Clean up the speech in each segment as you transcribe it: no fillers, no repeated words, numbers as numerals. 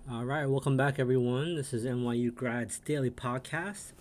All right, welcome back, everyone. This is NYU Grads Daily Podcast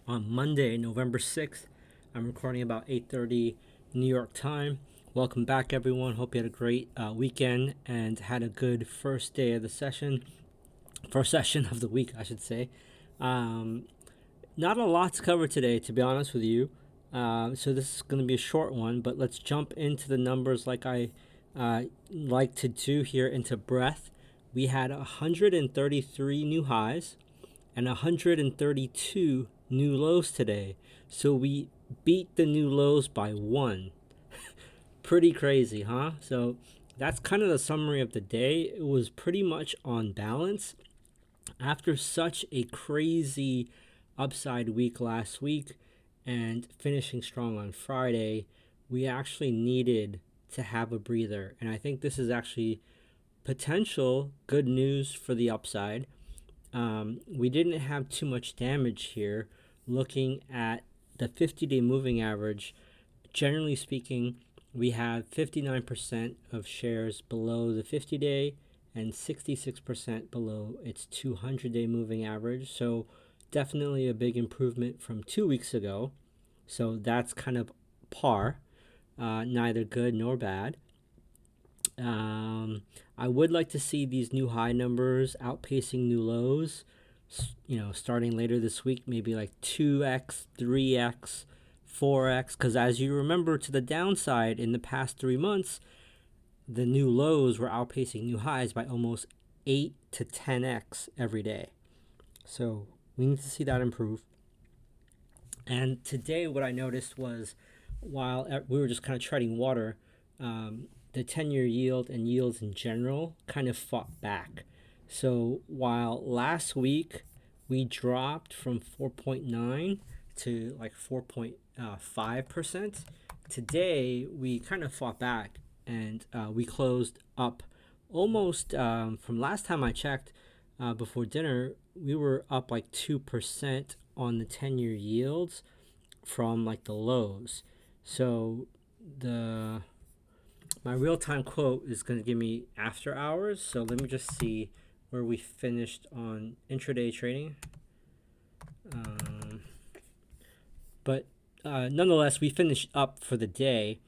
on Monday, November 6th. I'm recording about 8:30 New York time. Welcome back, everyone. Hope you had a great weekend and had a good first day of the session, first session of the week, I should say. Um, Not a lot to cover today, to be honest with you. So this is going to be a short one, but let's jump into the numbers like I like to do here into breadth. We had 133 new highs and 132 new lows today. So we beat the new lows by one. Pretty crazy, huh? So that's kind of the summary of the day. It was pretty much on balance after such a crazy upside week last week and finishing strong on Friday. We actually needed to have a breather, and I think this is actually potential good news for the upside. We didn't have too much damage here. Looking at the 50-day moving average, generally speaking, we have 59% of shares below the 50-day and 66% below its 200-day moving average. So definitely a big improvement from 2 weeks ago. So that's kind of par, neither good nor bad. I would like to see these new high numbers outpacing new lows, starting later this week, maybe like 2x, 3x, 4x. Because as you remember, to the downside, in the past 3 months, the new lows were outpacing new highs by almost 8 to 10x every day. So we need to see that improve. And today, what I noticed was while we were just kind of treading water, the 10-year yield and yields in general kind of fought back. So while last week we dropped from 4.9 to like 4.5%, today we kind of fought back and we closed up almost from last time I checked before dinner, we were up like 2% on the 10-year yields from like the lows. So the my real-time quote is going to give me after hours. So let me just see where we finished on intraday trading. But nonetheless, we finished up for the day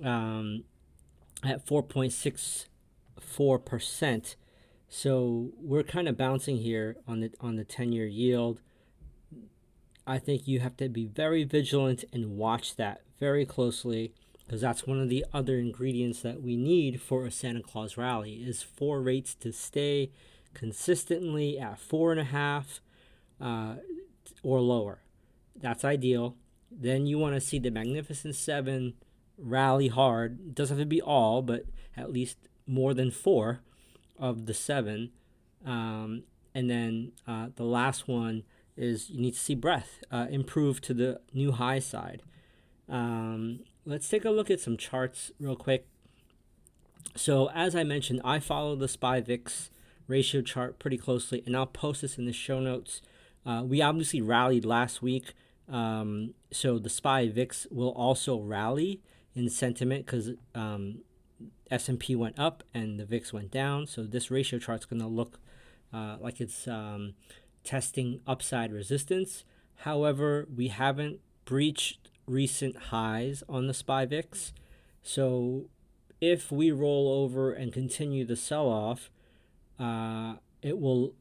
at 4.64%. So we're kind of bouncing here on the 10-year yield. I think you have to be very vigilant and watch that very closely, because that's one of the other ingredients that we need for a Santa Claus rally is for rates to stay consistently at 4.5 or lower. That's ideal. Then you want to see the Magnificent Seven rally hard. It doesn't have to be all, but at least more than four of the seven. And then the last one is you need to see breadth improve to the new high side. Let's take a look at some charts real quick. So as I mentioned, I follow the SPY VIX ratio chart pretty closely, and I'll post this in the show notes. We obviously rallied last week, so the SPY VIX will also rally in sentiment because S&P went up and the VIX went down. So this ratio chart's going to look like it's testing upside resistance. However, we haven't breached recent highs on the SPY VIX. So if we roll over and continue the sell-off, it will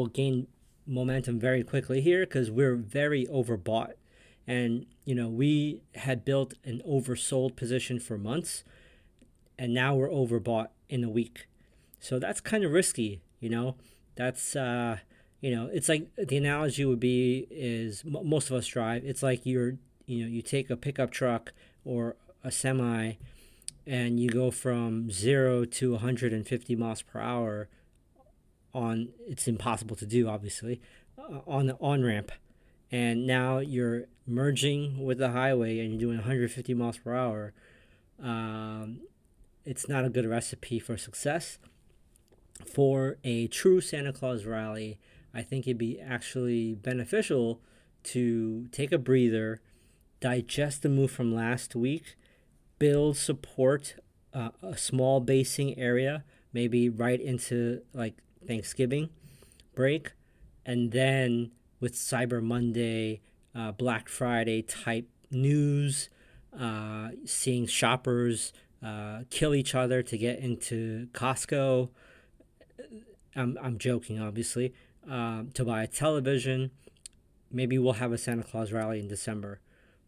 gain momentum very quickly here because we're very overbought. And, we had built an oversold position for months, and now we're overbought in a week. So that's kind of risky, That's, it's like the analogy would be is most of us drive. It's like you take a pickup truck or a semi and you go from 0 to 150 miles per hour it's impossible to do, obviously, on the on-ramp. And now you're merging with the highway and you're doing 150 miles per hour. It's not a good recipe for success. For a true Santa Claus rally, I think it'd be actually beneficial to take a breather, digest the move from last week, build support, a small basing area, maybe right into like Thanksgiving break, and then with Cyber Monday, Black Friday type news, seeing shoppers kill each other to get into Costco. I'm joking, obviously. To buy a television. Maybe we'll have a Santa Claus rally in December,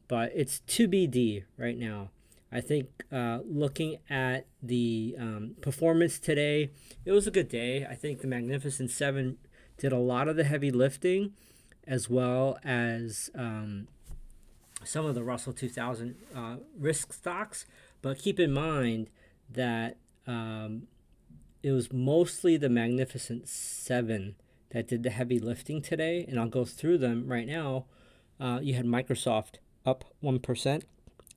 but it's TBD right now. I think looking at the performance today, it was a good day. I think the Magnificent Seven did a lot of the heavy lifting, as well as some of the Russell 2000 risk stocks. But keep in mind that it was mostly the Magnificent Seven that did the heavy lifting today, and I'll go through them right now. You had Microsoft up 1%,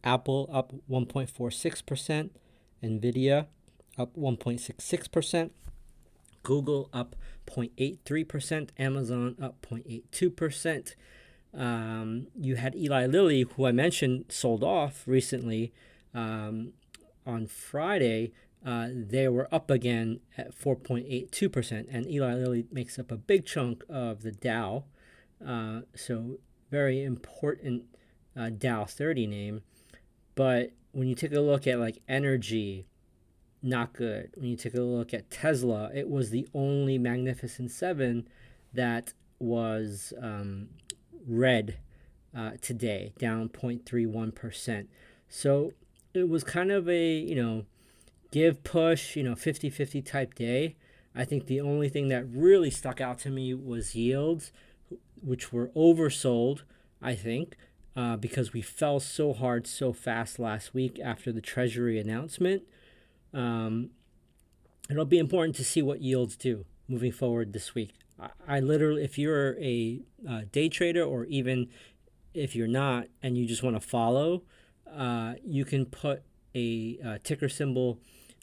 Apple up 1.46%, Nvidia up 1.66%, Google up 0.83%, Amazon up 0.82%. You had Eli Lilly, who I mentioned sold off recently on Friday. They were up again at 4.82%, and Eli Lilly makes up a big chunk of the Dow. So very important Dow 30 name. But when you take a look at like energy, not good. When you take a look at Tesla, it was the only Magnificent Seven that was red today, down 0.31%. So it was kind of a, give push, 50-50 type day. I think the only thing that really stuck out to me was yields, which were oversold, I think, because we fell so hard so fast last week after the Treasury announcement. It'll be important to see what yields do moving forward this week. I literally, if you're a day trader, or even if you're not and you just want to follow, you can put a ticker symbol.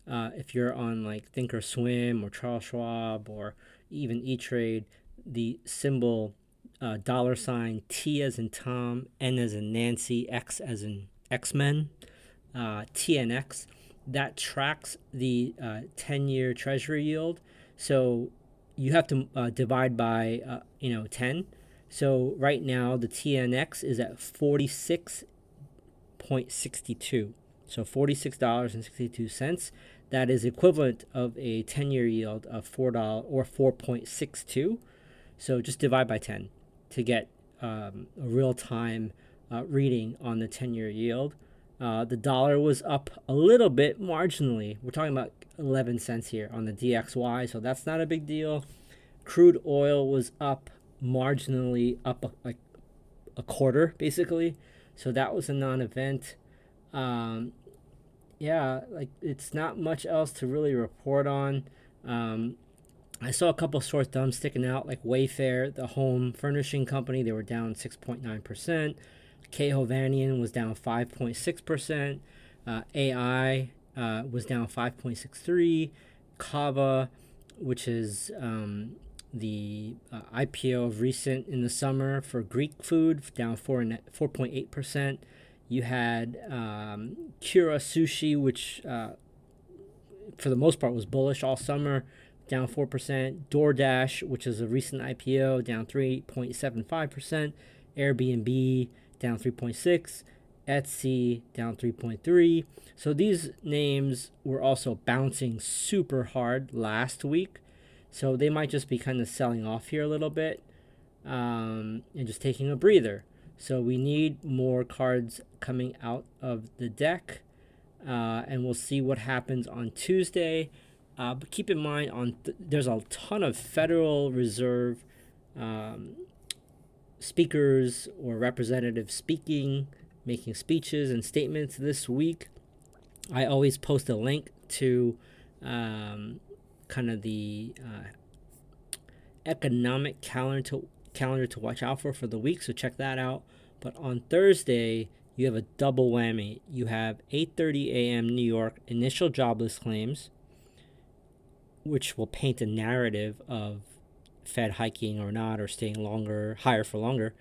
If you're on like Thinkorswim or Charles Schwab or even E-Trade, the symbol $ T as in Tom, N as in Nancy, X as in X-Men, TNX, that tracks the 10-year Treasury yield. So you have to divide by 10. So right now the TNX is at 46.62. So $46.62. That is equivalent of a 10-year yield of $4 or 4.62. So just divide by 10 to get a real-time reading on the 10-year yield. The dollar was up a little bit marginally. We're talking about 11 cents here on the DXY, so that's not a big deal. Crude oil was up marginally, up like a quarter basically. So that was a non-event. Like it's not much else to really report on. I saw a couple short thumbs sticking out, like Wayfair, the home furnishing company. They were down 6.9%. K. Hovnanian was down 5.6%. AI was down 5.63%. Kava, which is the IPO of recent in the summer for Greek food, down 4.8%. You had Kura Sushi, which for the most part was bullish all summer, down 4%. DoorDash, which is a recent IPO, down 3.75%. Airbnb, down 3.6%. Etsy, down 3.3%. So these names were also bouncing super hard last week. So they might just be kind of selling off here a little bit and just taking a breather. So we need more cards coming out of the deck, and we'll see what happens on Tuesday. But keep in mind, there's a ton of Federal Reserve speakers or representatives speaking, making speeches and statements this week. I always post a link to kind of the economic calendar to watch out for the week, so check that out. But on Thursday, you have a double whammy. You have 8:30 a.m. New York initial jobless claims, which will paint a narrative of Fed hiking or not, or staying higher for longer.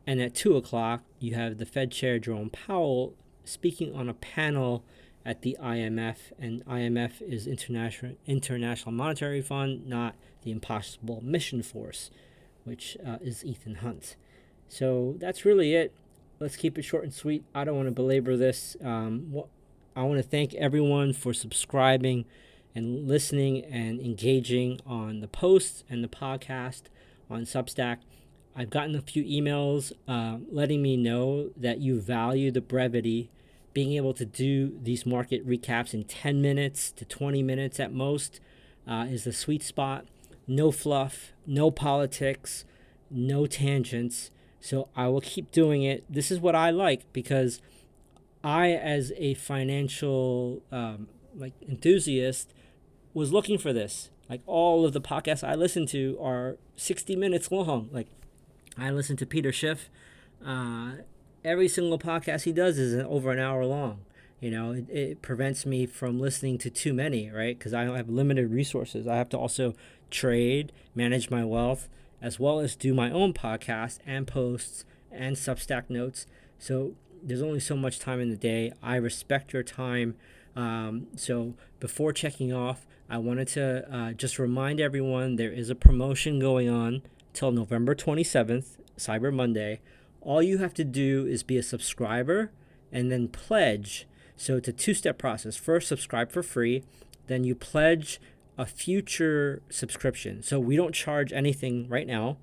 And at 2 o'clock, you have the Fed Chair Jerome Powell speaking on a panel at the IMF, and IMF is International Monetary Fund, not the Impossible Mission Force, which is Ethan Hunt. So that's really it. Let's keep it short and sweet. I don't want to belabor this. I want to thank everyone for subscribing and listening and engaging on the posts and the podcast on Substack. I've gotten a few emails letting me know that you value the brevity. Being able to do these market recaps in 10 minutes to 20 minutes at most is the sweet spot. No fluff, no politics, no tangents. So I will keep doing it. This is what I like, because I, as a financial enthusiast, was looking for this. Like, all of the podcasts I listen to are 60 minutes long. Like, I listen to Peter Schiff. Every single podcast he does is over an hour long. It prevents me from listening to too many, right? Because I have limited resources. I have to also trade, manage my wealth, as well as do my own podcast and posts and Substack notes. So there's only so much time in the day. I respect your time. So before checking off, I wanted to just remind everyone there is a promotion going on till November 27th, Cyber Monday. All you have to do is be a subscriber and then pledge. So it's a two-step process. First, subscribe for free. Then you pledge a future subscription. So we don't charge anything right now.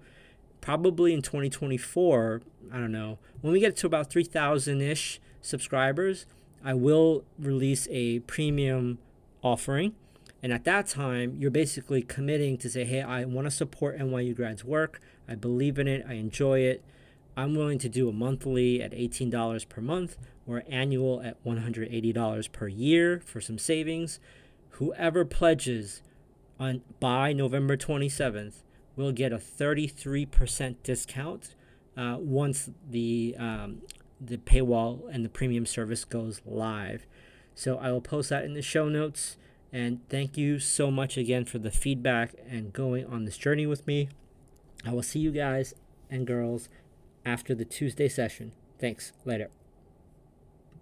Probably in 2024, I don't know, when we get to about 3,000-ish subscribers, I will release a premium offering. And at that time, you're basically committing to say, hey, I want to support NYU grads' work. I believe in it. I enjoy it. I'm willing to do a monthly at $18 per month, or annual at $180 per year for some savings. Whoever pledges by November 27th will get a 33% discount once the paywall and the premium service goes live. So I will post that in the show notes. And thank you so much again for the feedback and going on this journey with me. I will see you guys and girls after the Tuesday session. Thanks. Later.